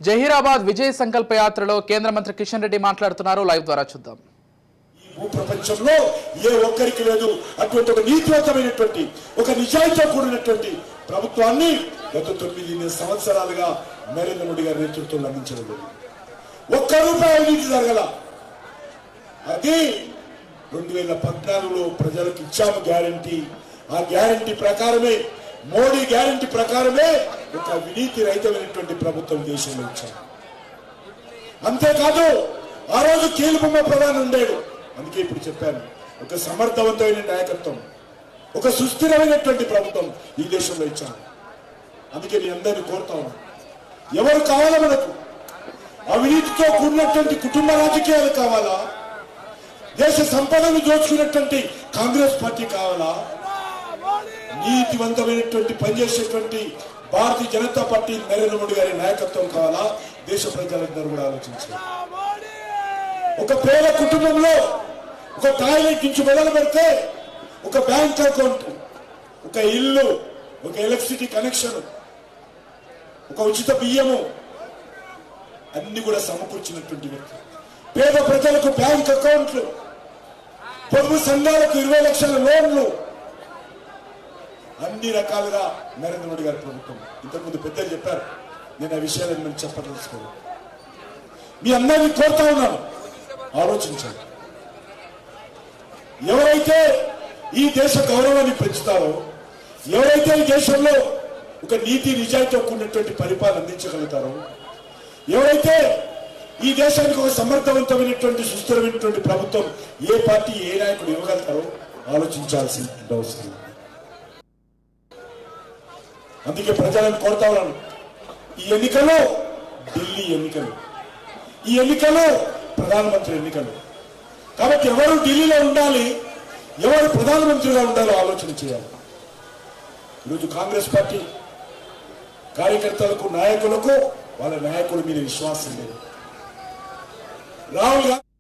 జహీరాబాద్ విజయ్ సంకల్ప యాత్రలో కేంద్ర మంత్రి కిషన్ రెడ్డి మాట్లాడుతున్నారు. లైవ్ ద్వారా చూద్దాం. ప్రపంచంలో ఏ ఒక్కరికి లేదు అటువంటి ఒక నీతివంతమైనటువంటి ఒక నిజాయితీతో కూడినటువంటి ప్రభుత్వాన్ని గత 9 సంవత్సరాలుగా నరేంద్ర మోడీ గారి నేతృత్వంలో అందించడం ఒక్క రూపాయి అవినీతి జరగల. అది 2014లో ప్రజలకు ఇచ్చాము గ్యారంటీ. ఆ గ్యారంటీ ప్రకారమే, మోడీ గ్యారంటీ ప్రకారమే ఒక అవినీతి రహితమైనటువంటి ప్రభుత్వం దేశంలో ఇచ్చాము. అంతేకాదు ఆ రోజు కీలుబొమ్మ ప్రధాని ఉండేడు. అందుకే ఇప్పుడు చెప్పాను, ఒక సమర్థవంతమైన నాయకత్వం, ఒక సుస్థిరమైనటువంటి ప్రభుత్వం ఈ దేశంలో ఇచ్చాను. అందుకే నేను అందరినీ కోరుతా ఉన్నాను, ఎవరు కావాలా మనకు? అవినీతితో కూడినటువంటి కుటుంబ రాజకీయాలు కావాలా? దేశ సంపదను దోచుకున్నటువంటి కాంగ్రెస్ పార్టీ కావాలా? నీతివంతమైనటువంటి పనిచేసేటువంటి భారతీయ జనతా పార్టీ నరేంద్ర మోడీ గారి నాయకత్వం కావాలా? దేశ ప్రజలందరూ కూడా ఆలోచించారు. ఒక పేద కుటుంబంలో ఒక టాయిలెట్ నుంచి మొదలు పెడితే ఒక బ్యాంక్ అకౌంట్, ఒక ఇల్లు, ఒక ఎలక్ట్రిసిటీ కనెక్షన్, ఒక ఉచిత బియ్యము అన్ని కూడా సమకూర్చినటువంటి వ్యక్తి. పేద ప్రజలకు బ్యాంక్ అకౌంట్లు, పొదుపు సంఘాలకు 20 లక్షల లోన్లు, అన్ని రకాలుగా నరేంద్ర మోడీ గారి ప్రభుత్వం. ఇంతకుముందు పెద్దలు చెప్పారు, నేను ఆ విషయాలను మనం చెప్పదలుచుకోను. మీ అందరినీ కోరుతా ఉన్నాను, ఆలోచించండి. ఎవరైతే ఈ దేశ గౌరవాన్ని పెంచుతారో, ఎవరైతే ఈ దేశంలో ఒక నీతి నిజాయితీతో కూడినటువంటి పరిపాలన అందించగలుగుతారో, ఎవరైతే ఈ దేశానికి ఒక సమర్థవంతమైనటువంటి సుస్థిరమైనటువంటి ప్రభుత్వం ఏ పార్టీ ఏ నాయకుడు ఇవ్వగలుగుతారో ఆలోచించాల్సిన అవసరం. అందుకే ప్రజలను కోరుతా ఉన్నాను, ఈ ఎన్నికలు ఢిల్లీ ఎన్నికలు, ఈ ఎన్నికలు ప్రధానమంత్రి ఎన్నికలు. కాబట్టి ఎవరు ఢిల్లీలో ఉండాలి, ఎవరు ప్రధానమంత్రిగా ఉండాలో ఆలోచన చేయాలి. ఈరోజు కాంగ్రెస్ పార్టీ కార్యకర్తలకు, నాయకులకు వాళ్ళ నాయకుల మీద విశ్వాసం లేదు. రాహుల్ గాంధీ